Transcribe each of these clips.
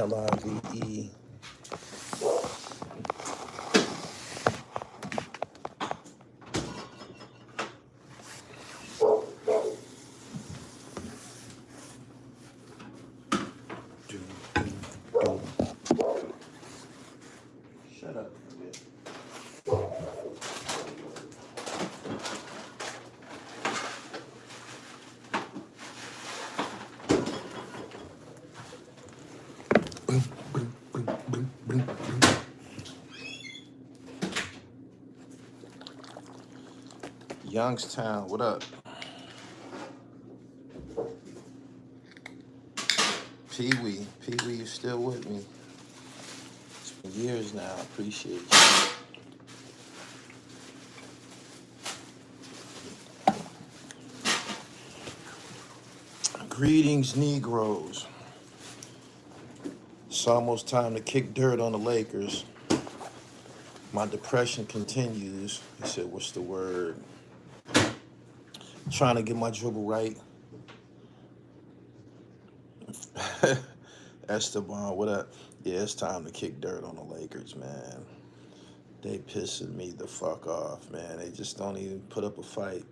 Live. Shut up. Youngstown, what up? Pee-wee, you still with me? It's been years now, I appreciate you. Greetings, Negroes. It's almost time to kick dirt on the Lakers. My depression continues. He said, what's the word? Trying to get my dribble right. Esteban, what up? Yeah, it's time to kick dirt on the Lakers, man. They pissing me the fuck off, man. They just don't even put up a fight.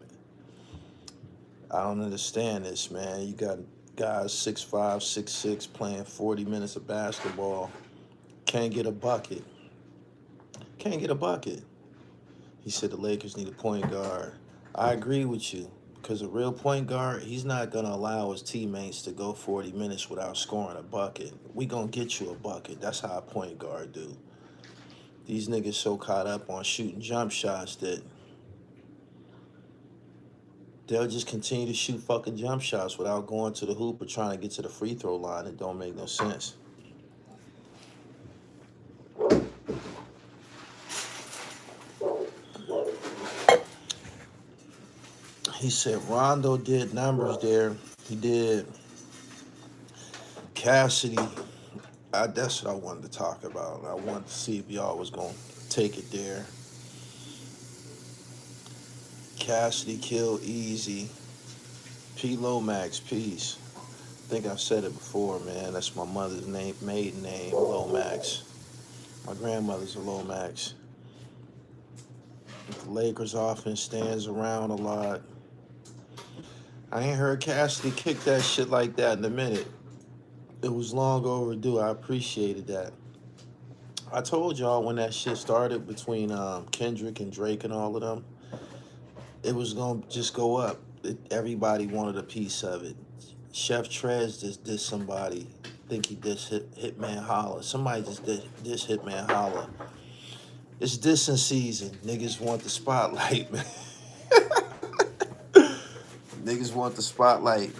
I don't understand this, man. You got guys 6'5", 6'6", playing 40 minutes of basketball. Can't get a bucket. Can't get a bucket. He said the Lakers need a point guard. I agree with you. Because a real point guard, he's not going to allow his teammates to go 40 minutes without scoring a bucket. We going to get you a bucket. That's how a point guard do. These niggas so caught up on shooting jump shots that they'll just continue to shoot fucking jump shots without going to the hoop or trying to get to the free throw line. It don't make no sense. He said Rondo did numbers there. He did. Cassidy, that's what I wanted to talk about. I wanted to see if y'all was going to take it there. Cassidy killed Easy. P. Lomax, peace. I think I've said it before, man. That's my mother's maiden name, Lomax. My grandmother's a Lomax. The Lakers offense stands around a lot. I ain't heard Cassidy kick that shit like that in a minute. It was long overdue. I appreciated that. I told y'all when that shit started between Kendrick and Drake and all of them, it was going to just go up. Everybody wanted a piece of it. Chef Trez just did somebody. I think he did Hitman Holla. Somebody just did this Hitman Holla. It's dissing season. Niggas want the spotlight, man. Niggas want the spotlight.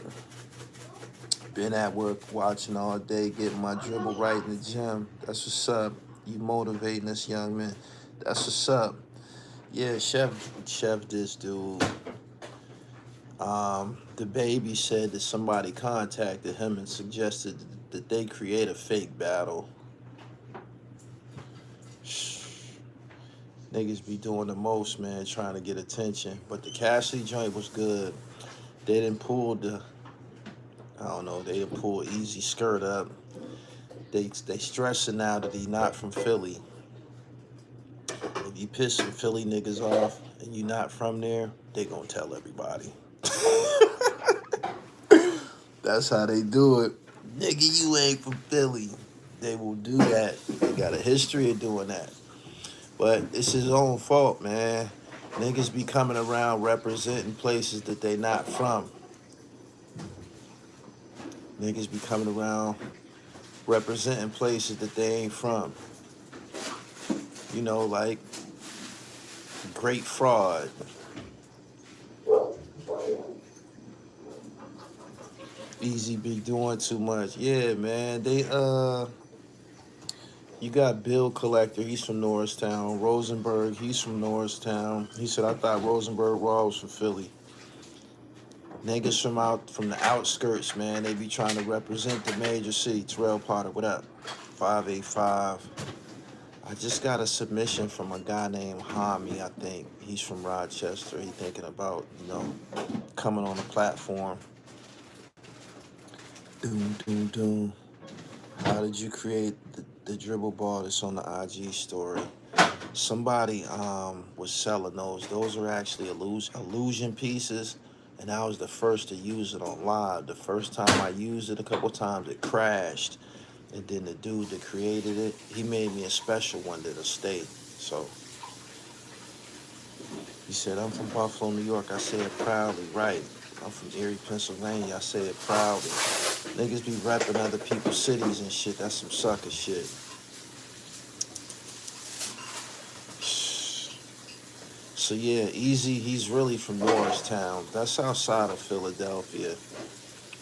Been at work watching all day, getting my dribble right in the gym. That's what's up. You motivating us young men. That's what's up. Yeah, Chef this dude. The baby said that somebody contacted him and suggested that they create a fake battle. Niggas be doing the most, man, trying to get attention. But the Cassidy joint was good. They didn't pull they didn't pull Easy skirt up. They stressing now that he not from Philly. If you pissing Philly niggas off and you not from there, they gonna tell everybody. That's how they do it. Nigga, you ain't from Philly. They will do that. They got a history of doing that. But it's his own fault, man. Niggas be coming around representing places that they not from. Niggas be coming around representing places that they ain't from. You know, like great fraud. Easy be doing too much. Yeah, man. You got Bill Collector, he's from Norristown. Rosenberg, he's from Norristown. He said, I thought Rosenberg Raw was from Philly. Niggas from the outskirts, man, they be trying to represent the major city. Terrell Potter, what up? 585. I just got a submission from a guy named Hami, I think. He's from Rochester. He thinking about, coming on the platform. Doom, doom, doom. How did you create the dribble ball that's on the IG story? Somebody was selling those. Those are actually illusion pieces, and I was the first to use it on live. The first time I used it, a couple times it crashed, and then the dude that created it, he made me a special one that'll stay. So he said, "I'm from Buffalo, New York." I say it proudly. Right. I'm from Erie, Pennsylvania. I say it proudly. Niggas be repping other people's cities and shit. That's some sucker shit. So yeah, Easy, he's really from Norristown. That's outside of Philadelphia.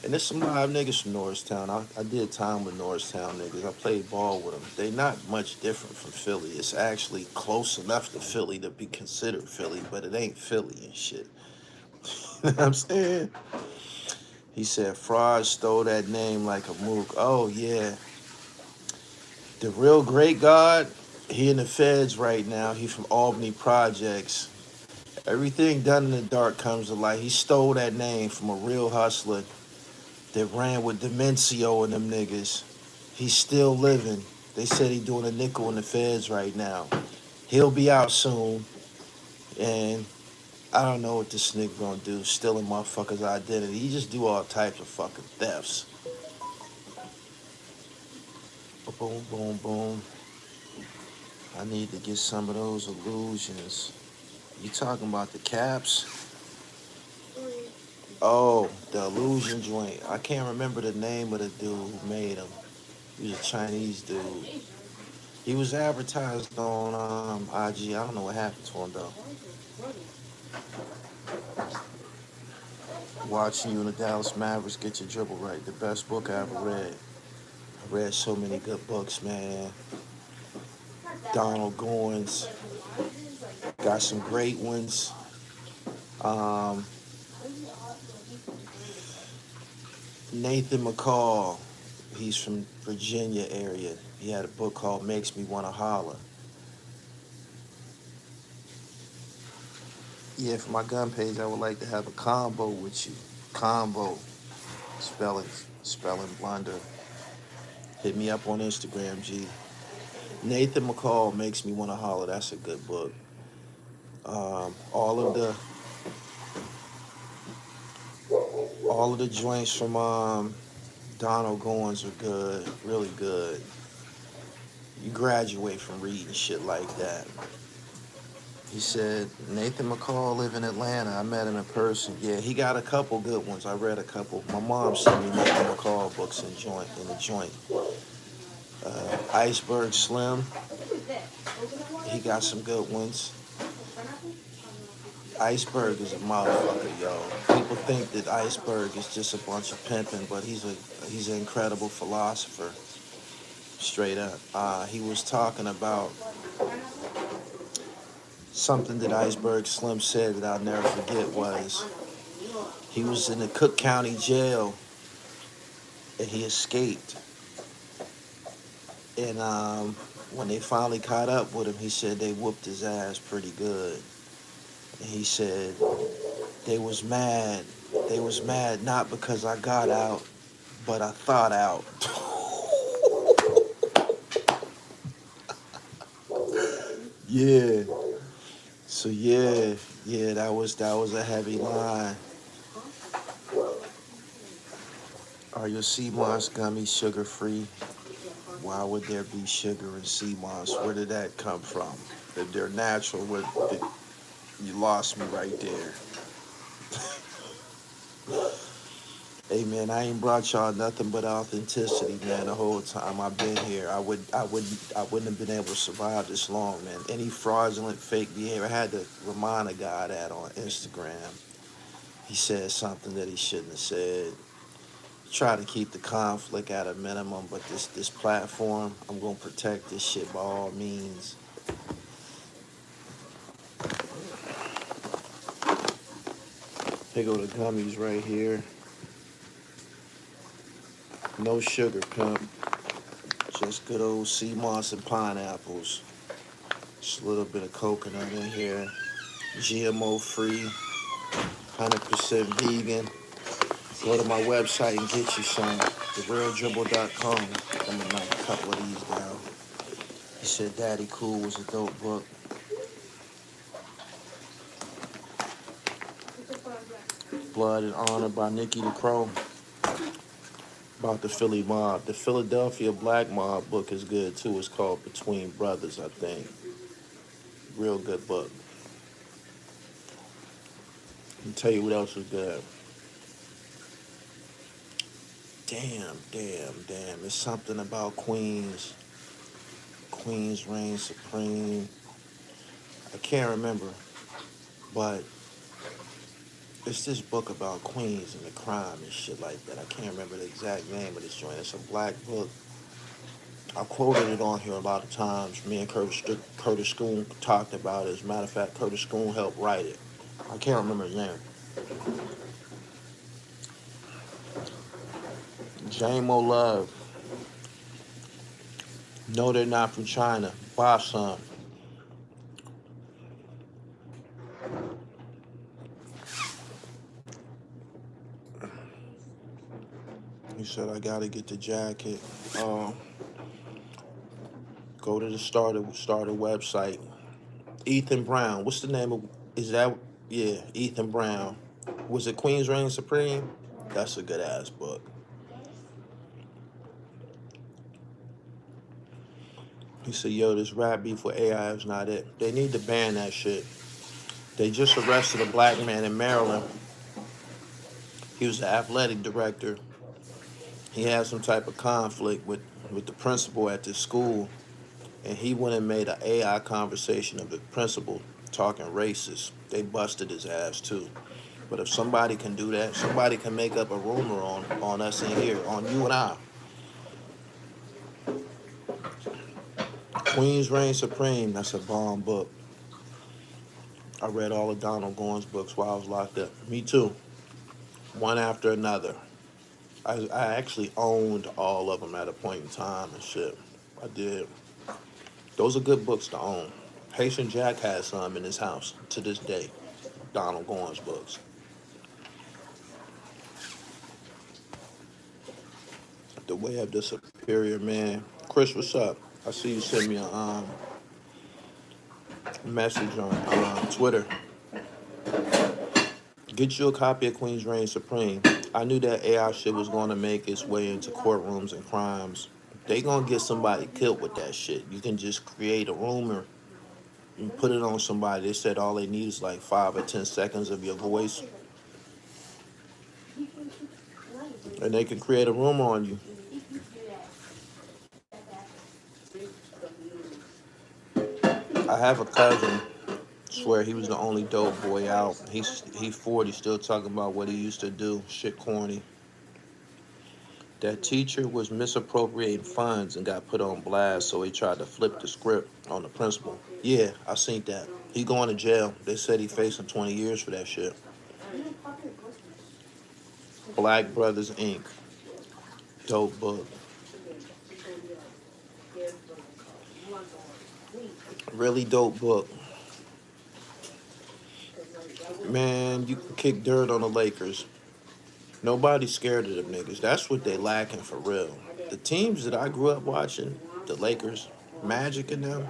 And there's some live niggas from Norristown. I did time with Norristown niggas. I played ball with them. They not much different from Philly. It's actually close enough to Philly to be considered Philly, but it ain't Philly and shit. You know what I'm saying? He said, Fraud stole that name like a mook. Oh, yeah. The real great God, he in the feds right now. He from Albany Projects. Everything done in the dark comes to light. He stole that name from a real hustler that ran with Demencio and them niggas. He's still living. They said he doing a nickel in the feds right now. He'll be out soon. And I don't know what this nigga gonna do, stealing motherfuckers' identity. He just do all types of fucking thefts. Boom, boom, boom. I need to get some of those illusions. You talking about the caps? Oh, the illusion joint. I can't remember the name of the dude who made them. He was a Chinese dude. He was advertised on IG. I don't know what happened to him though. Watching you in the Dallas Mavericks get your dribble right. The best book I ever read. I read so many good books, man. Donald Goins got some great ones. Nathan McCall, he's from Virginia area. He had a book called Makes Me Wanna Holler. Yeah, for my gun page, I would like to have a combo with you. Combo. Spelling blunder. Hit me up on Instagram, G. Nathan McCall Makes Me Wanna Holler. That's a good book. All of the joints from Donald Goins are good, really good. You graduate from reading shit like that. He said, Nathan McCall live in Atlanta. I met him in person. Yeah, he got a couple good ones. I read a couple. My mom sent me Nathan McCall books in the joint. Iceberg Slim, he got some good ones. Iceberg is a motherfucker, yo. People think that Iceberg is just a bunch of pimping, but he's an incredible philosopher. Straight up. He was talking about something that Iceberg Slim said that I'll never forget was he was in the Cook County jail and he escaped. And when they finally caught up with him, he said they whooped his ass pretty good. And he said they was mad. They was mad not because I got out, but I thought out. Yeah. So yeah, that was a heavy line. Are your sea moss gummies sugar free? Why would there be sugar in sea moss? Where did that come from? If they're natural, you lost me right there. Hey man, I ain't brought y'all nothing but authenticity, man. The whole time I've been here, I wouldn't have been able to survive this long, man. Any fraudulent, fake behavior, I had to remind a guy that on Instagram. He said something that he shouldn't have said. Try to keep the conflict at a minimum, but this platform, I'm gonna protect this shit by all means. Here go the gummies right here. No sugar, pimp. Just good old sea moss and pineapples. Just a little bit of coconut in here. GMO free, 100% vegan. Go to my website and get you some. TheRealDribble.com. I'm gonna knock a couple of these down. He said Daddy Cool was a dope book. Blood and Honor by Nikki the Crow. About the Philly mob. The Philadelphia Black Mob book is good too. It's called Between Brothers, I think. Real good book. I'll tell you what else was good. Damn. It's something about Queens. Queens reign supreme. I can't remember, but it's this book about Queens and the crime and shit like that. I can't remember the exact name of this joint. It's a black book. I quoted it on here a lot of times. Me and Curtis Schoon talked about it. As a matter of fact, Curtis Schoon helped write it. I can't remember his name. J-Mo Love. No, they're not from China. Buy some. He said, I gotta get the jacket. Go to the starter website. Ethan Brown. What's the name of, is that, yeah, Ethan Brown. Was it Queens Reign Supreme? That's a good ass book. He said, yo, this rap beef with AI is not it. They need to ban that shit. They just arrested a black man in Maryland. He was the athletic director. He had some type of conflict with the principal at this school, and he went and made an AI conversation of the principal talking racist. They busted his ass too. But if somebody can do that, somebody can make up a rumor on us in here, on you and I. Queens Reign Supreme, that's a bomb book. I read all of Donald Goines books while I was locked up. Me too. One after another. I actually owned all of them at a point in time and shit. I did. Those are good books to own. Haitian Jack has some in his house to this day. Donald Goines books. The Way of the Superior Man. Chris, what's up? I see you sent me a message on Twitter. Get you a copy of Queens Reign Supreme. I knew that AI shit was going to make its way into courtrooms and crimes. They going to get somebody killed with that shit. You can just create a rumor and put it on somebody. They said all they need is like 5 or 10 seconds of your voice. And they can create a rumor on you. I have a cousin, swear he was the only dope boy out. He's 40, still talking about what he used to do. Shit corny. That teacher was misappropriating funds and got put on blast, so he tried to flip the script on the principal. Yeah, I seen that. He going to jail. They said he facing 20 years for that shit. Black Brothers Inc. Dope book. Really dope book. Man, you can kick dirt on the Lakers. Nobody's scared of them niggas. That's what they lacking for real. The teams that I grew up watching, the Lakers, Magic and them,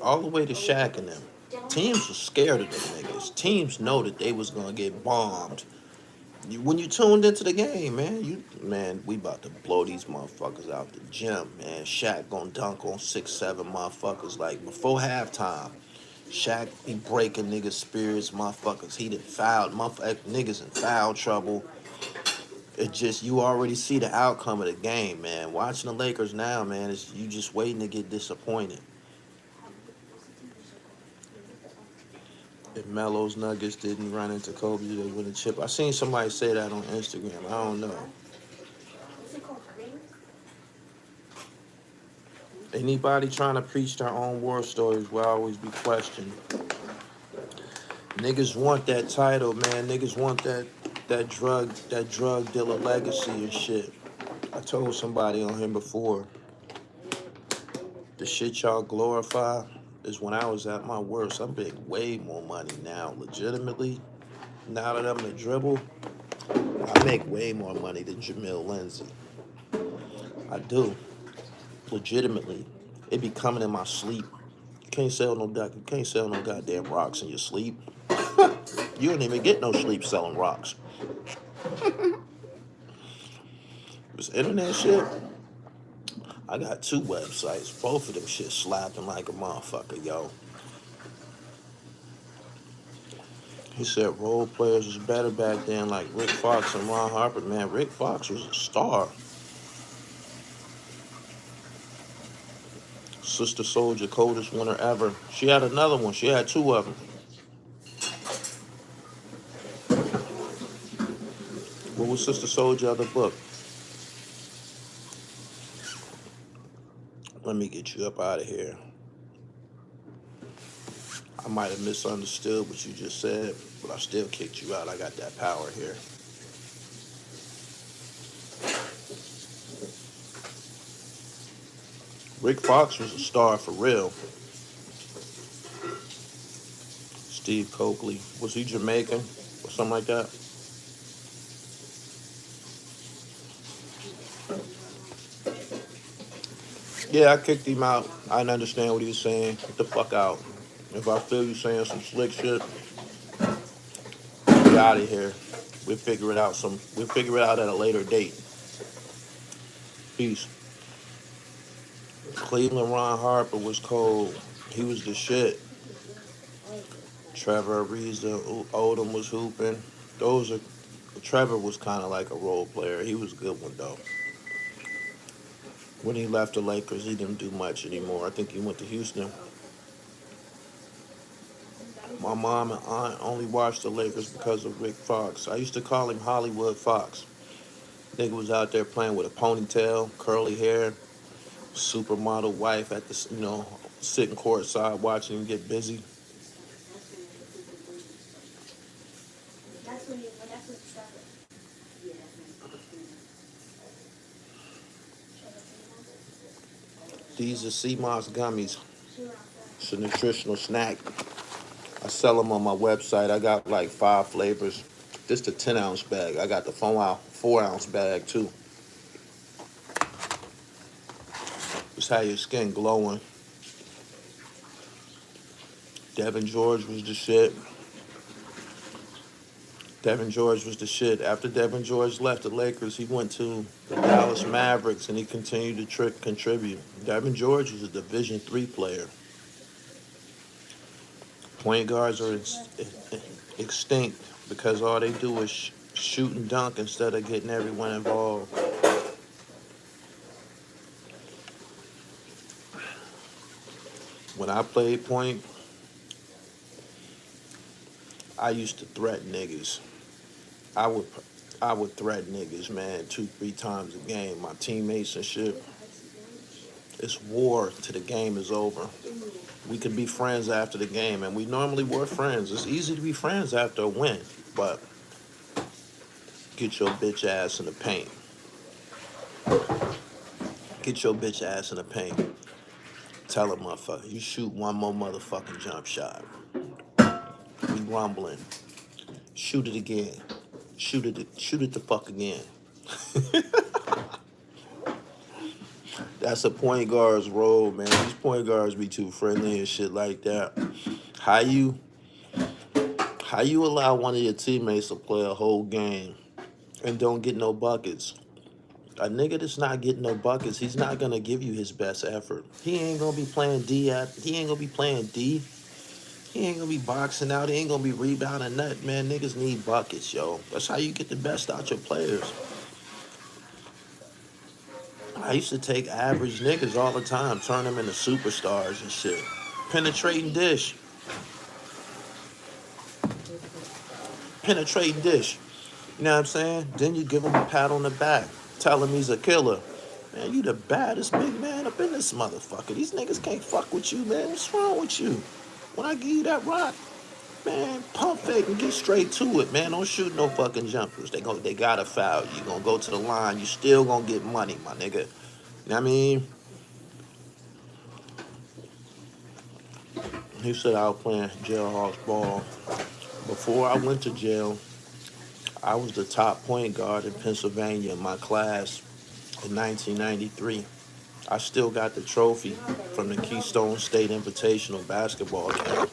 all the way to Shaq and them, teams were scared of them niggas. Teams know that they was gonna get bombed. When you tuned into the game, man, we about to blow these motherfuckers out the gym, man. Shaq gonna dunk on 6'7" motherfuckers like before halftime. Shaq be breaking niggas' spirits, motherfuckers. He done fouled, niggas in foul trouble. It just, you already see the outcome of the game, man. Watching the Lakers now, man, you just waiting to get disappointed. If Melo's Nuggets didn't run into Kobe, they win a chip. I seen somebody say that on Instagram. I don't know. Anybody trying to preach their own war stories will always be questioned. Niggas want that title, man. Niggas want that drug dealer legacy and shit. I told somebody on here before, the shit y'all glorify is when I was at my worst. I'm making way more money now, legitimately. Now that I'm the dribble, I make way more money than Jamil Lindsey. I do. Legitimately. It be coming in my sleep. You can't sell no goddamn rocks in your sleep. You don't even get no sleep selling rocks. This internet shit, I got 2 websites. Both of them shit slapping like a motherfucker, yo. He said role players was better back then, like Rick Fox and Ron Harper. Man, Rick Fox was a star. Sister Soldier, coldest winter ever. She had another one. She had 2 of them. What was Sister Soldier other book? Let me get you up out of here. I might have misunderstood what you just said, but I still kicked you out. I got that power here. Rick Fox was a star for real. Steve Coakley. Was he Jamaican or something like that? Yeah, I kicked him out. I didn't understand what he was saying. Get the fuck out. If I feel you saying some slick shit, get out of here. We'll figure it out at a later date. Peace. Cleveland Ron Harper was cold. He was the shit. Trevor Ariza, Odom was hooping. Trevor was kind of like a role player. He was a good one though. When he left the Lakers, he didn't do much anymore. I think he went to Houston. My mom and aunt only watched the Lakers because of Rick Fox. I used to call him Hollywood Fox. Nigga was out there playing with a ponytail, curly hair, supermodel wife at the, sitting courtside watching him get busy. These are CMOS gummies. It's a nutritional snack. I sell them on my website. I got like 5 flavors. This the 10-ounce bag. I got the 4-ounce bag too. It's how your skin glowing. Devin George was the shit. Devin George was the shit. After Devin George left the Lakers, he went to the Dallas Mavericks and he continued to contribute. Devin George was a Division III player. Point guards are extinct because all they do is shoot and dunk instead of getting everyone involved. When I played point, I used to threaten niggas. I would threaten niggas, man, 2-3 times a game. My teammates and shit. It's war till the game is over. We could be friends after the game, and we normally were friends. It's easy to be friends after a win, but get your bitch ass in the paint. Get your bitch ass in the paint. Tell a motherfucker, you shoot one more motherfucking jump shot. We rumbling. Shoot it again. Shoot it the fuck again. That's a point guard's role, man. These point guards be too friendly and shit like that. How you allow one of your teammates to play a whole game and don't get no buckets? A nigga that's not getting no buckets, he's not gonna give you his best effort. He ain't gonna be playing D. He ain't gonna be playing D. He ain't gonna be boxing out. He ain't gonna be rebounding nothing, man. Niggas need buckets, yo. That's how you get the best out your players. I used to take average niggas all the time, turn them into superstars and shit. Penetrating dish. Penetrating dish. You know what I'm saying? Then you give him a pat on the back. Tell him he's a killer. Man, you the baddest big man up in this motherfucker. These niggas can't fuck with you, man. What's wrong with you? When I give you that rock, man, pump fake and get straight to it, man. Don't shoot no fucking jumpers. They gotta foul you. You gonna go to the line. You still gonna get money, my nigga. You know what I mean? He said I was playing jailhouse ball. Before I went to jail, I was the top point guard in Pennsylvania in my class in 1993. I still got the trophy from the Keystone State Invitational basketball game.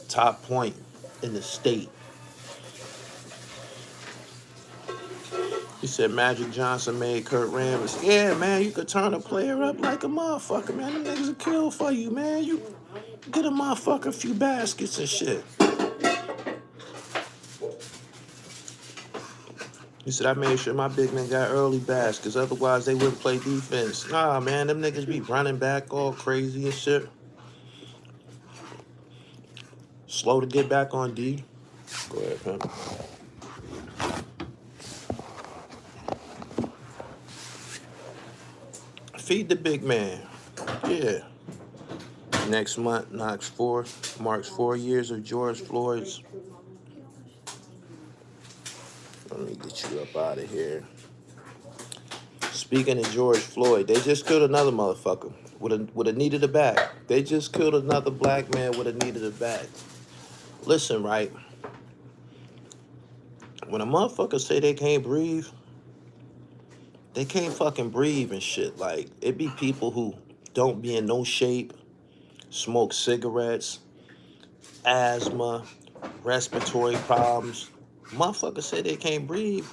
Top point in the state. He said Magic Johnson made Kurt Rambis. Yeah, man, you could turn a player up like a motherfucker, man. Them niggas will kill for you, man. You get a motherfucker a few baskets and shit. He said, I made sure my big men got early baskets, otherwise they wouldn't play defense. Nah, man, them niggas be running back all crazy and shit. Slow to get back on D. Go ahead, pimp. Feed the big man. Yeah. Next month marks 4 years of George Floyd's. Let me get you up out of here. Speaking of George Floyd, they just killed another motherfucker with a knee to the back. They just killed another black man with a knee to the back. Listen, right? When a motherfucker say they can't breathe, they can't fucking breathe and shit. Like, it be people who don't be in no shape, smoke cigarettes, asthma, respiratory problems. Motherfuckers say they can't breathe.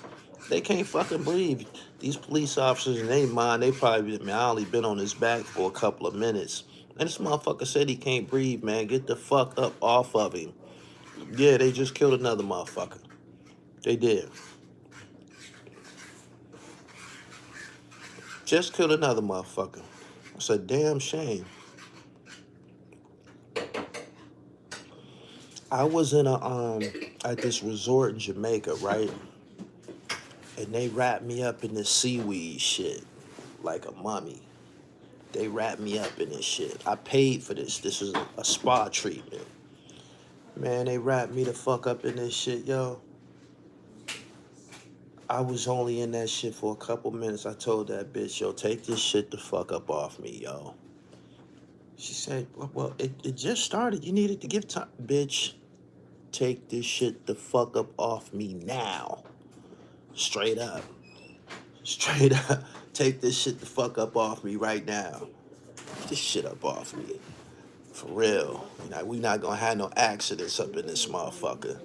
They can't fucking breathe. These police officers in their mind, they probably, man, I only been on his back for a couple of minutes. And this motherfucker said he can't breathe, man. Get the fuck up off of him. Yeah, they just killed another motherfucker. They did. Just killed another motherfucker. It's a damn shame. I was in at this resort in Jamaica, right? And they wrapped me up in this seaweed shit like a mummy. They wrapped me up in this shit. I paid for this. This was a spa treatment. Man, they wrapped me the fuck up in this shit, yo. I was only in that shit for a couple minutes. I told that bitch, yo, take this shit the fuck up off me, yo. She said, well, it just started. You needed to give time. Bitch, take this shit the fuck up off me now. Straight up. Straight up. Take this shit the fuck up off me right now. Get this shit up off me. For real. We not gonna have no accidents up in this motherfucker.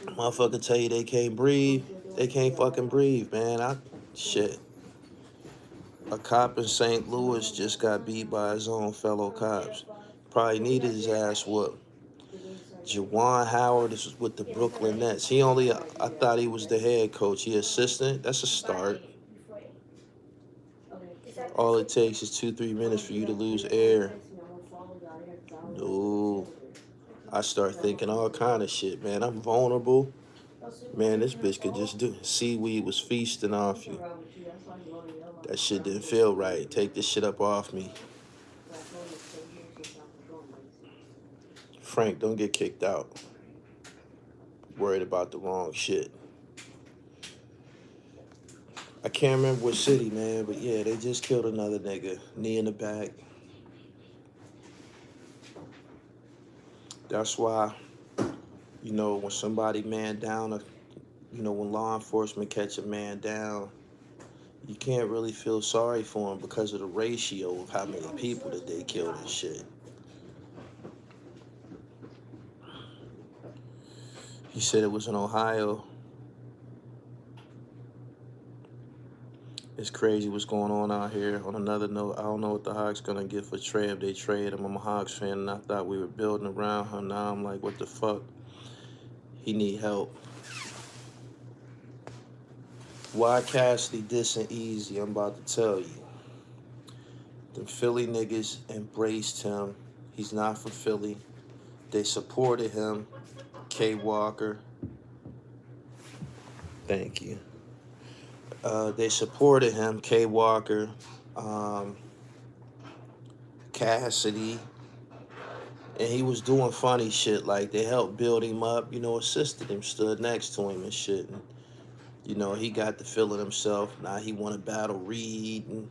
Motherfucker tell you they can't breathe. They can't fucking breathe, man. Shit. A cop in St. Louis just got beat by his own fellow cops. Probably needed his ass whooped. Juwan Howard is with the Brooklyn Nets. I thought he was the head coach. He assistant. That's a start. All it takes is 2-3 minutes for you to lose air. No. I start thinking all kind of shit, man. I'm vulnerable. Man, this bitch could just do it. Seaweed was feasting off you. That shit didn't feel right. Take this shit up off me. Frank, don't get kicked out. Worried about the wrong shit. I can't remember what city, man, but yeah, they just killed another nigga. Knee in the back. That's why, when somebody man down, when law enforcement catch a man down, you can't really feel sorry for him because of the ratio of how many people that they killed and shit. He said it was in Ohio. It's crazy what's going on out here. On another note, I don't know what the Hawks gonna get for Trey if they trade him. I'm a Hawks fan, and I thought we were building around him. Now I'm like, what the fuck? He need help. Why Cassidy dissing Easy? I'm about to tell you. The Philly niggas embraced him. He's not from Philly. They supported him. K. Walker. Thank you. They supported him. K. Walker. Cassidy. And he was doing funny shit. Like, they helped build him up, assisted him, stood next to him and shit. And, he got the feeling himself. Now he want to battle Reed. And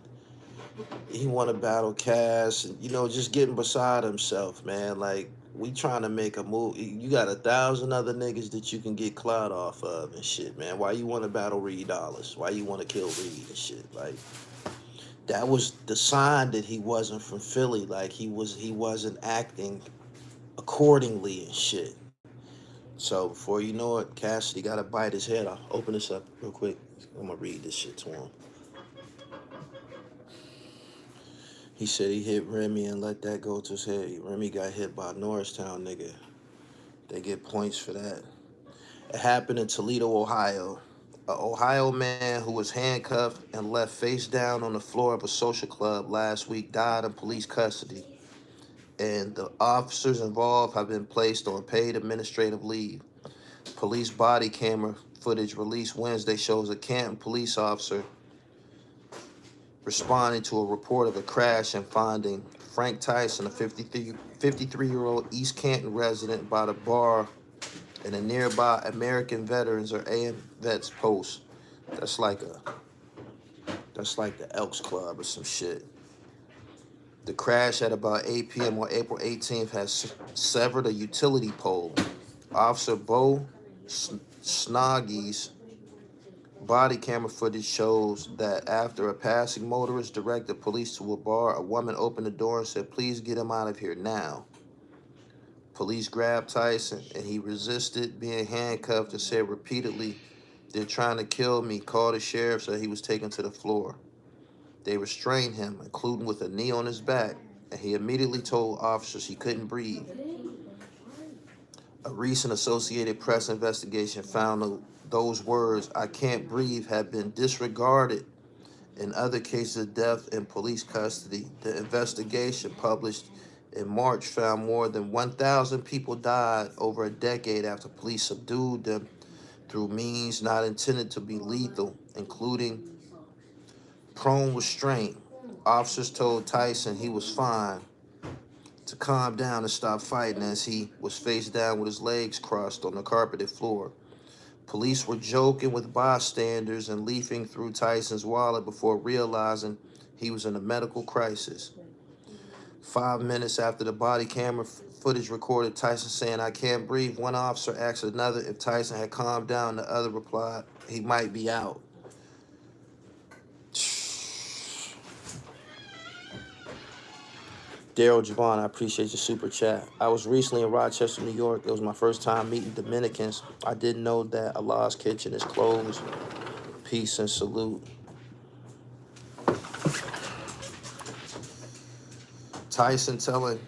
he want to battle Cass. And, just getting beside himself, man. Like, we trying to make a move. You got 1,000 other niggas that you can get clout off of and shit, man. Why you want to battle Reed Dollars? Why you want to kill Reed and shit? Like, that was the sign that he wasn't from Philly. Like, he wasn't acting accordingly and shit. So before you know it, Cassidy got to bite his head off. Open this up real quick. I'm gonna read this shit to him. He said he hit Remy and let that go to his head. Remy got hit by a Norristown nigga. They get points for that. It happened in Toledo, Ohio. An Ohio man who was handcuffed and left face down on the floor of a social club last week died in police custody, and the officers involved have been placed on paid administrative leave. Police body camera footage released Wednesday shows a Canton police officer responding to a report of a crash and finding Frank Tyson, a 53-year-old East Canton resident, by the bar in a nearby American Veterans or AM Vets post. That's like the Elks Club or some shit. The crash at about 8 p.m. on April 18th has severed a utility pole. Officer Bo Snoggy's body camera footage shows that after a passing motorist directed police to a bar, a woman opened the door and said, "Please get him out of here now." Police grabbed Tyson, and he resisted being handcuffed and said repeatedly, "They're trying to kill me." Called the sheriff, so he was taken to the floor. They restrained him, including with a knee on his back, and he immediately told officers he couldn't breathe. A recent Associated Press investigation found those words, "I can't breathe," had been disregarded in other cases of death in police custody. The investigation, published in March, found more than 1,000 people died over a decade after police subdued them through means not intended to be lethal, including prone restraint. Officers told Tyson he was fine to calm down and stop fighting as he was face down with his legs crossed on the carpeted floor. Police were joking with bystanders and leafing through Tyson's wallet before realizing he was in a medical crisis. 5 minutes after the body camera footage recorded Tyson saying, "I can't breathe," one officer asked another if Tyson had calmed down. The other replied, "He might be out." Daryl Javon, I appreciate your super chat. I was recently in Rochester, New York. It was my first time meeting Dominicans. I didn't know that Allah's Kitchen is closed. Peace and salute. Tyson telling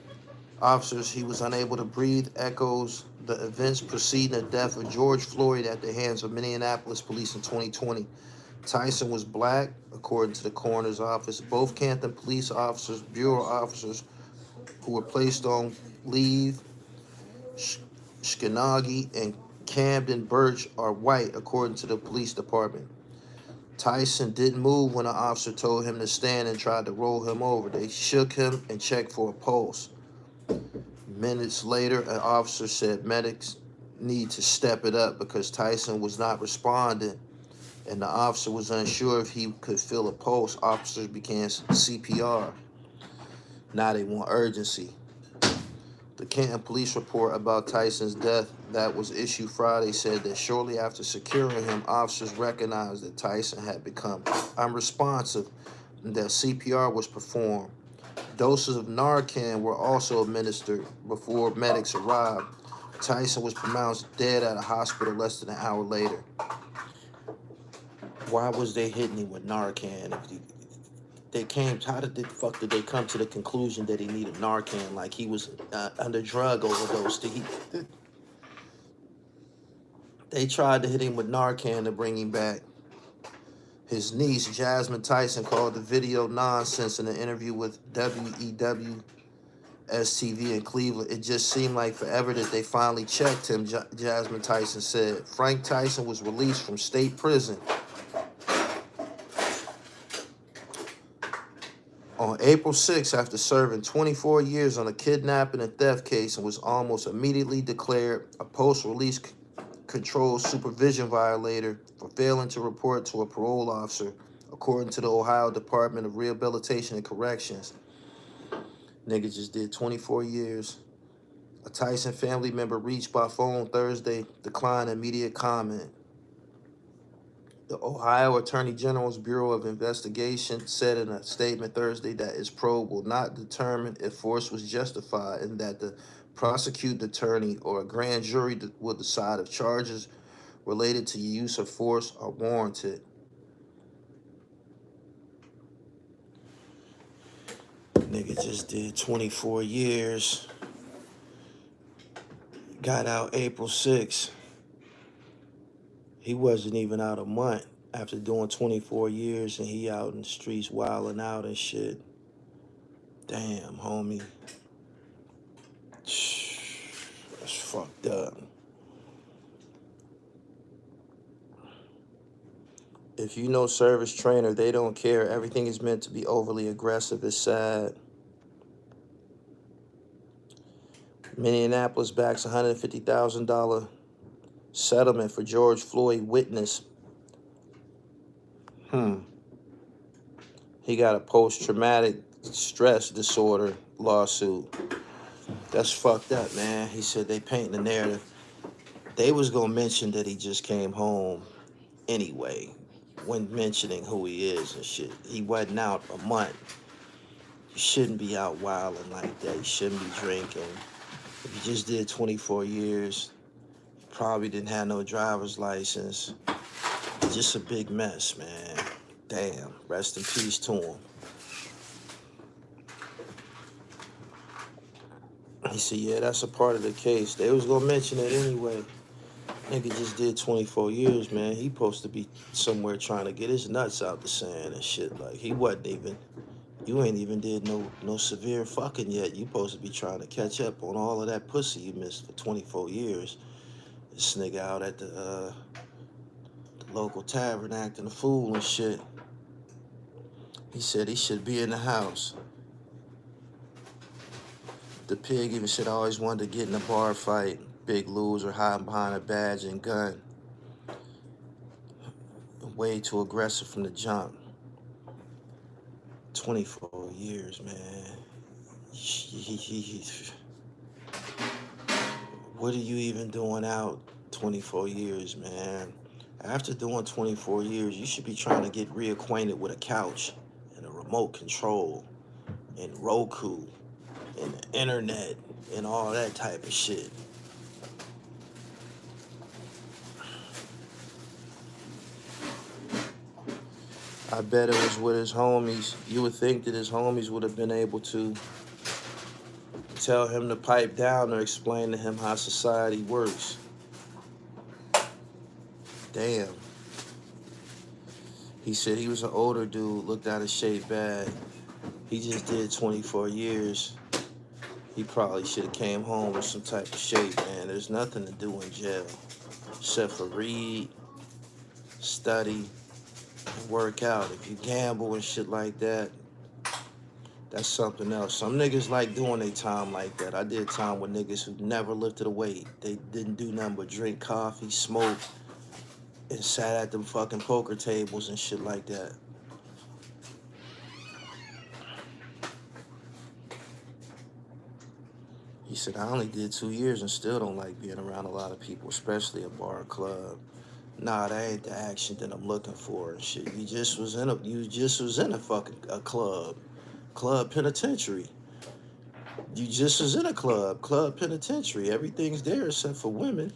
officers he was unable to breathe echoes the events preceding the death of George Floyd at the hands of Minneapolis police in 2020. Tyson was black, according to the coroner's office. Both Canton police officers, bureau officers who were placed on leave, Shkanagi and Camden Birch, are white, according to the police department. Tyson didn't move when an officer told him to stand and tried to roll him over. They shook him and checked for a pulse. Minutes later, an officer said medics need to step it up because Tyson was not responding, and the officer was unsure if he could feel a pulse. Officers began CPR. Now they want urgency. The Canton police report about Tyson's death that was issued Friday said that shortly after securing him, officers recognized that Tyson had become unresponsive and that CPR was performed. Doses of Narcan were also administered before medics arrived. Tyson was pronounced dead at a hospital less than an hour later. Why was they hitting him with Narcan? How did the fuck did they come to the conclusion that he needed Narcan? Like he was under drug overdose? They tried to hit him with Narcan to bring him back. His niece, Jasmine Tyson, called the video nonsense in an interview with WEWS-TV in Cleveland. "It just seemed like forever that they finally checked him," Jasmine Tyson said. Frank Tyson was released from state prison on April 6 after serving 24 years on a kidnapping and theft case and was almost immediately declared a post-release controlled supervision violator for failing to report to a parole officer, according to the Ohio Department of Rehabilitation and Corrections. Nigga just did 24 years A Tyson family member reached by phone Thursday declined immediate comment. The Ohio Attorney General's Bureau of Investigation said in a statement Thursday that its probe will not determine if force was justified and that the prosecuting attorney or a grand jury will decide if charges related to use of force are warranted. Nigga just did 24 years. Got out April 6th. He wasn't even out a month after doing 24 years and he out in the streets wilding out and shit. Damn, homie. That's fucked up. If you know service trainer, they don't care. Everything is meant to be overly aggressive. It's sad. Minneapolis backs $150,000 settlement for George Floyd witness. He got a post-traumatic stress disorder lawsuit. That's fucked up, man. He said they painting the narrative. They was gonna mention that he just came home anyway when mentioning who he is and shit. He wasn't out a month. You shouldn't be out wilding like that. You shouldn't be drinking. If you just did 24 years, you probably didn't have no driver's license. Just a big mess, man. Damn. Rest in peace to him. He said, yeah, that's a part of the case. They was gonna mention it anyway. Nigga just did 24 years, man. He supposed to be somewhere trying to get his nuts out the sand and shit. Like, he wasn't even, you ain't even did no severe fucking yet. You supposed to be trying to catch up on all of that pussy you missed for 24 years. This nigga out at the local tavern acting a fool and shit. He said he should be in the house. The pig even said, I always wanted to get in a bar fight. Big loser hiding behind a badge and gun. Way too aggressive from the jump. 24 years, man. What are you even doing out 24 years, man? After doing 24 years, you should be trying to get reacquainted with a couch and a remote control and Roku and the internet and all that type of shit. I bet it was with his homies. You would think that his homies would have been able to tell him to pipe down or explain to him how society works. Damn. He said he was an older dude, looked out of shape bad. He just did 24 years. He probably should have came home with some type of shape, man. There's nothing to do in jail except for read, study, and work out. If you gamble and shit like that, that's something else. Some niggas like doing their time like that. I did time with niggas who never lifted a weight. They didn't do nothing but drink coffee, smoke, and sat at them fucking poker tables and shit like that. He said, I only did 2 years and still don't like being around a lot of people, especially a bar or club. Nah, that ain't the action that I'm looking for and shit. You just was in a fucking club penitentiary. You just was in a club penitentiary. Everything's there except for women,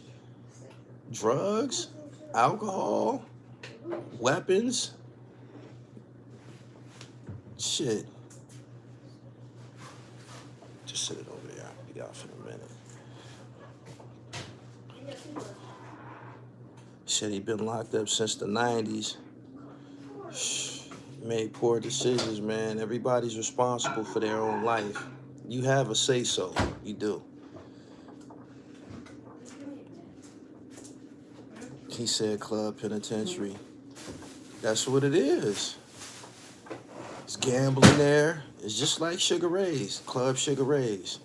drugs, alcohol, weapons, shit. Just sit it over there. I'll be out for a minute. Said he been locked up since the 90s. Made poor decisions, man. Everybody's responsible for their own life. You have a say-so. You do. He said club penitentiary. That's what it is. It's gambling there. It's just like Sugar Ray's, Club Sugar Ray's.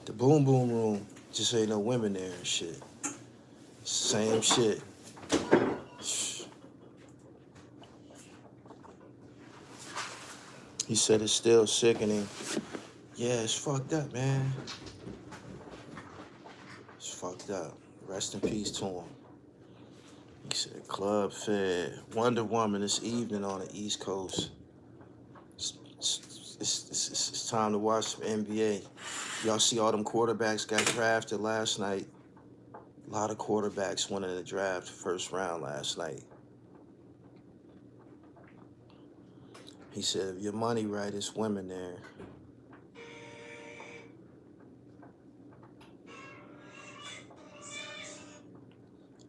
The Boom Boom Room. Just ain't no women there and shit. Same shit. He said it's still sickening. Yeah, it's fucked up, man. passed up. Rest in peace to him. He said, Club Fed, Wonder Woman this evening on the East Coast. It's time to watch some NBA. Y'all see all them quarterbacks got drafted last night. A lot of quarterbacks went in the draft first round last night. He said, if your money right, it's women there.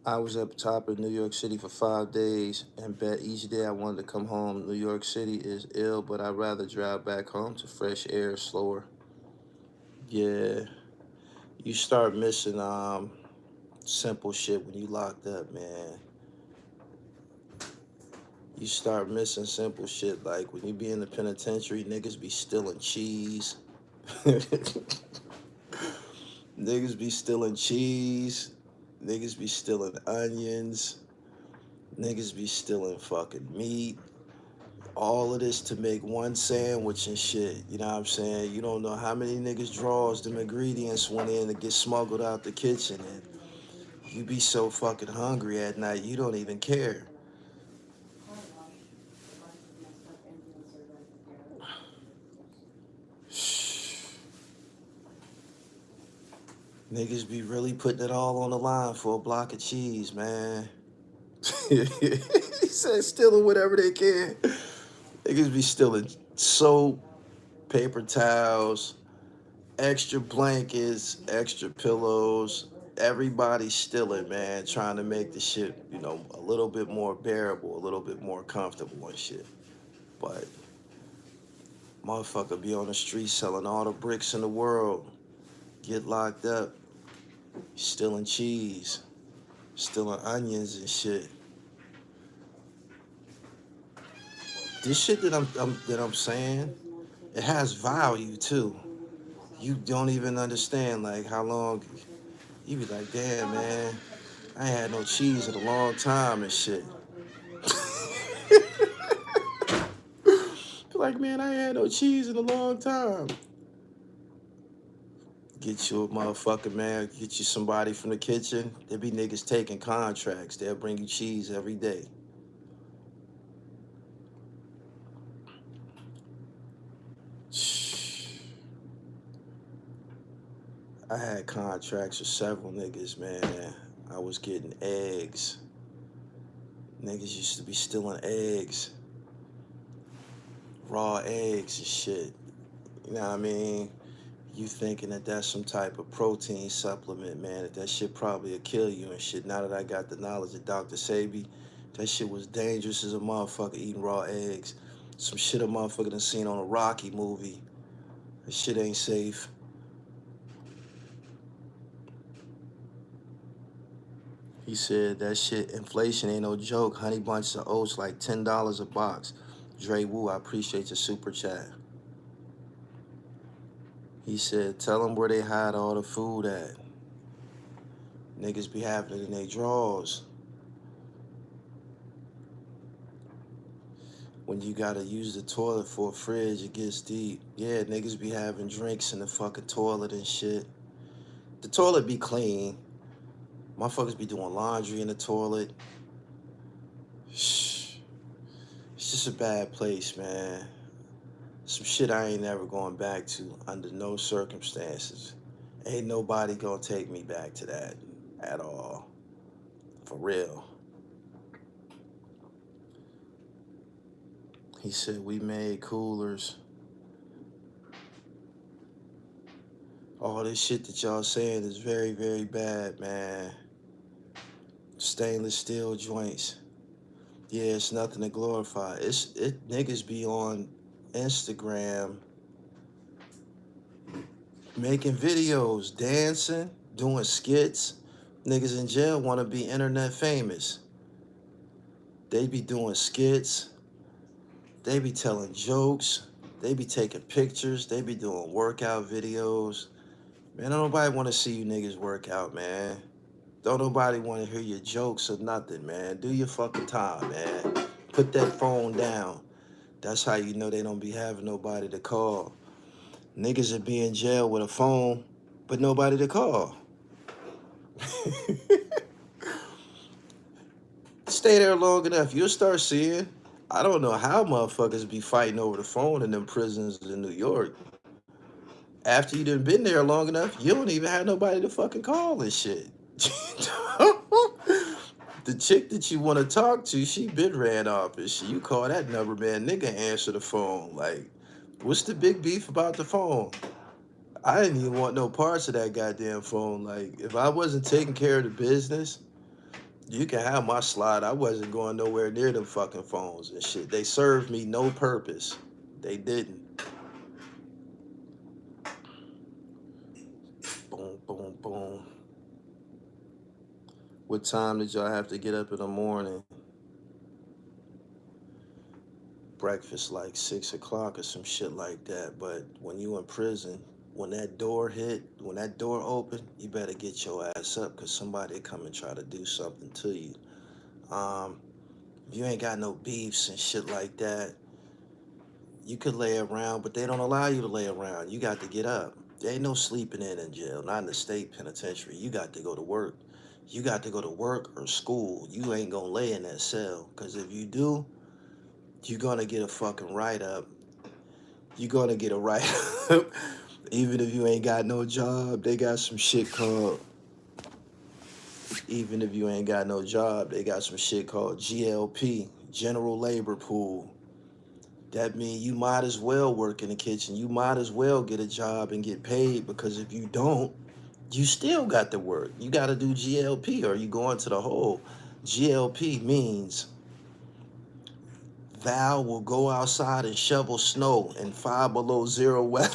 I was up top of New York City for 5 days and bet each day I wanted to come home. New York City is ill, but I'd rather drive back home to fresh air, slower. Yeah, you start missing simple shit when you locked up, man. You start missing simple shit like when you be in the penitentiary, niggas be stealing cheese. Niggas be stealing cheese. Niggas be stealing onions. Niggas be stealing fucking meat. All of this to make one sandwich and shit. You know what I'm saying? You don't know how many niggas draws them ingredients went in to get smuggled out the kitchen. And you be so fucking hungry at night, you don't even care. Niggas be really putting it all on the line for a block of cheese, man. He said stealing whatever they can. Niggas be stealing soap, paper towels, extra blankets, extra pillows. Everybody's stealing, man, trying to make the shit, you know, a little bit more bearable, a little bit more comfortable and shit. But motherfucker be on the street selling all the bricks in the world. Get locked up. Stealing cheese, stealing onions and shit. This shit that I'm saying, it has value too. You don't even understand like how long you be like, damn man, I ain't had no cheese in a long time and shit. Like, man, I ain't had no cheese in a long time. Get you a motherfucker, man. Get you somebody from the kitchen. There be niggas taking contracts. They'll bring you cheese every day. I had contracts with several niggas, man. I was getting eggs. Niggas used to be stealing eggs. Raw eggs and shit. You know what I mean? You thinking that that's some type of protein supplement, man, that shit probably will kill you and shit. Now that I got the knowledge of Dr. Sabi, that shit was dangerous as a motherfucker eating raw eggs. Some shit a motherfucker done seen on a Rocky movie. That shit ain't safe. He said that shit, inflation ain't no joke. Honey bunches of oats like $10 a box. Dre Wu, I appreciate your super chat. He said, tell them where they hide all the food at. Niggas be having it in their drawers. When you gotta use the toilet for a fridge, it gets deep. Yeah, niggas be having drinks in the fucking toilet and shit. The toilet be clean. Motherfuckers be doing laundry in the toilet. Shh. It's just a bad place, man. Some shit I ain't never going back to under no circumstances. Ain't nobody gonna take me back to that at all. For real. He said we made coolers. All this shit that y'all saying is very, very bad, man. Stainless steel joints. Yeah, it's nothing to glorify. Niggas be on Instagram making videos, dancing, doing skits. Niggas in jail want to be internet famous. They be doing skits. They be telling jokes. They be taking pictures. They be doing workout videos. Man, don't nobody want to see you niggas work out, man. Don't nobody want to hear your jokes or nothing, man. Do your fucking time, man. Put that phone down. That's how you know they don't be having nobody to call. Niggas would be in jail with a phone, but nobody to call. Stay there long enough, you'll start seeing. I don't know how motherfuckers be fighting over the phone in them prisons in New York. After you done been there long enough, you don't even have nobody to fucking call and shit. The chick that you want to talk to, she been ran off and shit. You call that number, man, nigga answer the phone. Like, what's the big beef about the phone? I didn't even want no parts of that goddamn phone. Like, if I wasn't taking care of the business, you can have my slide. I wasn't going nowhere near them fucking phones and shit. They served me no purpose. They didn't. Boom, boom, boom. What time did y'all have to get up in the morning? Breakfast like 6 o'clock or some shit like that. But when you in prison, when that door open, you better get your ass up because somebody come and try to do something to you. If you ain't got no beefs and shit like that, you could lay around, but they don't allow you to lay around. You got to get up. There ain't no sleeping in jail, not in the state penitentiary. You got to go to work. You got to go to work or school. You ain't gonna lay in that cell, because if you do, you're gonna get a fucking write-up. You're gonna get a write-up. Even if you ain't got no job, they got some shit called, even if you ain't got no job, they got some shit called GLP, General Labor Pool. That means you might as well work in the kitchen. You might as well get a job and get paid, because if you don't, you still got to work. You got to do GLP or you go into the hole. GLP means thou will go outside and shovel snow in 5 below 0 weather.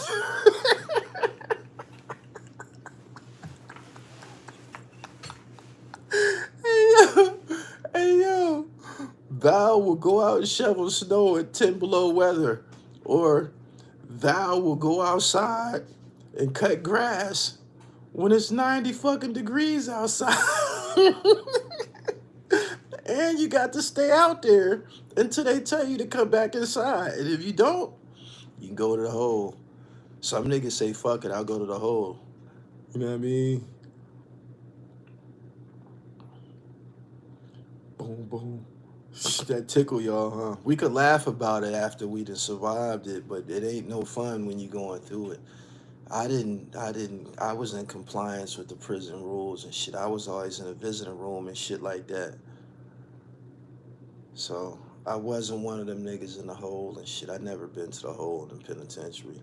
Hey yo, thou will go out and shovel snow in 10 below weather, or thou will go outside and cut grass when it's 90 fucking degrees outside. And you got to stay out there until they tell you to come back inside. And if you don't, you can go to the hole. Some niggas say, fuck it, I'll go to the hole. You know what I mean? Boom, boom. That tickle y'all, huh? We could laugh about it after we done survived it, but it ain't no fun when you going through it. I was in compliance with the prison rules and shit. I was always in a visiting room and shit like that. So I wasn't one of them niggas in the hole and shit. I never been to the hole in the penitentiary.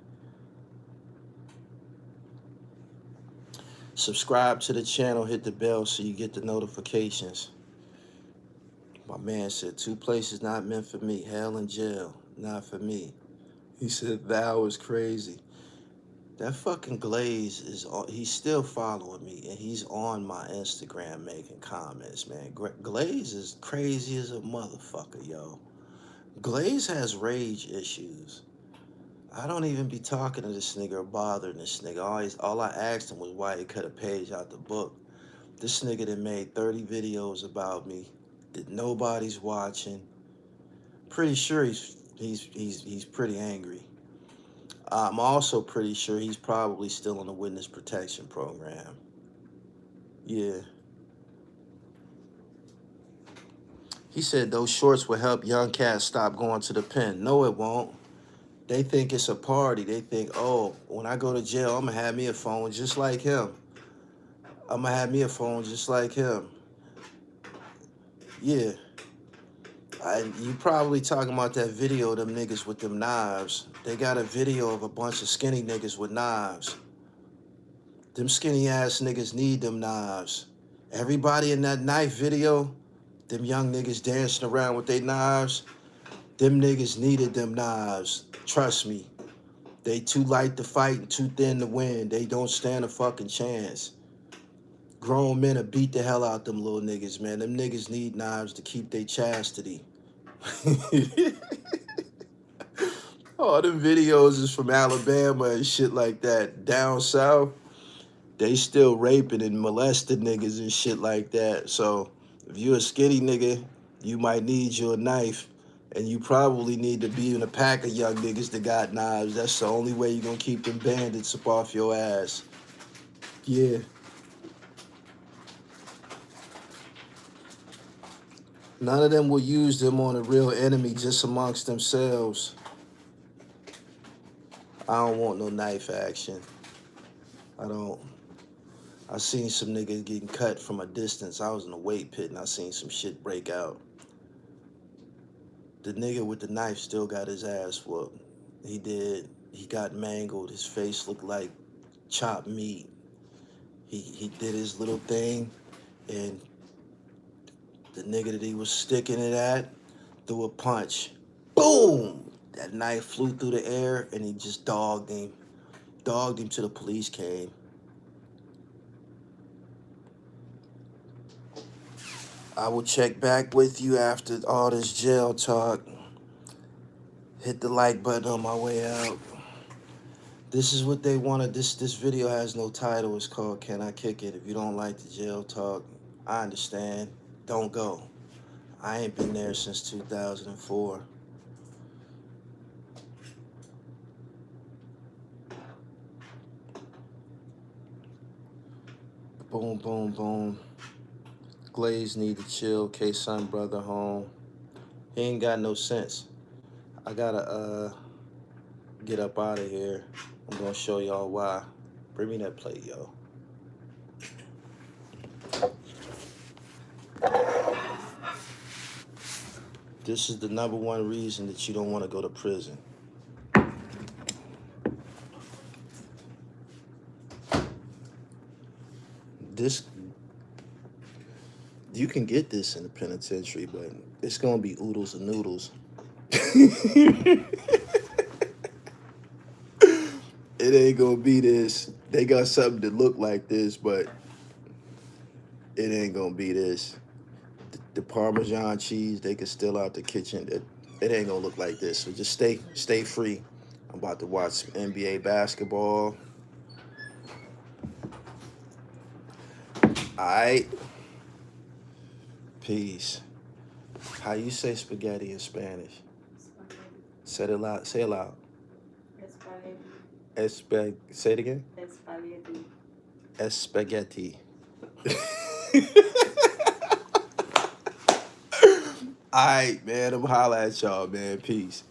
Subscribe to the channel, hit the bell so you get the notifications. My man said 2 places not meant for me, hell and jail, not for me. He said thou is crazy. That fucking Glaze is on, he's still following me, and he's on my Instagram making comments, man. Glaze is crazy as a motherfucker, yo. Glaze has rage issues. I don't even be talking to this nigga or bothering this nigga. All I asked him was why he cut a page out the book. This nigga that made 30 videos about me that nobody's watching. Pretty sure he's pretty angry. I'm also pretty sure he's probably still on the witness protection program. Yeah. He said those shorts will help young cats stop going to the pen. No, it won't. They think it's a party. They think, oh, when I go to jail, I'm going to have me a phone just like him. I'm going to have me a phone just like him. Yeah. You probably talking about that video of them niggas with them knives. They got a video of a bunch of skinny niggas with knives. Them skinny ass niggas need them knives. Everybody in that knife video, them young niggas dancing around with their knives, them niggas needed them knives. Trust me. They too light to fight and too thin to win. They don't stand a fucking chance. Grown men will beat the hell out them little niggas, man. Them niggas need knives to keep their chastity. All them videos is from Alabama and shit like that. Down south, they still raping and molesting niggas and shit like that. So if you a skinny nigga, you might need your knife, and you probably need to be in a pack of young niggas that got knives. That's the only way you're gonna keep them bandits up off your ass. Yeah. None of them will use them on a real enemy just amongst themselves. I don't want no knife action. I don't. I seen some niggas getting cut from a distance. I was in a weight pit and I seen some shit break out. The nigga with the knife still got his ass whooped. He did. He got mangled. His face looked like chopped meat. He did his little thing, and the nigga that he was sticking it at threw a punch. Boom! That knife flew through the air, and he just dogged him. Dogged him till the police came. I will check back with you after all this jail talk. Hit the like button on my way out. This is what they wanted. This video has no title. It's called Can I Kick It? If you don't like the jail talk, I understand. Don't go. I ain't been there since 2004. Boom, boom, boom. Glaze need to chill. K-Son brother home. He ain't got no sense. I gotta get up out of here. I'm gonna show y'all why. Bring me that plate, yo. This is the #1 reason that you don't want to go to prison. This, you can get this in the penitentiary, but it's gonna be oodles and noodles. It ain't gonna be this. They got something that look like this, but it ain't gonna be this. The Parmesan cheese, they can steal out the kitchen. It ain't gonna look like this. So just stay free. I'm about to watch some NBA basketball. Alright. Peace. How you say spaghetti in Spanish? Spaghetti. Say it loud. Say it loud. Say it again. Spaghetti. All right, man. I'm holla at y'all, man. Peace.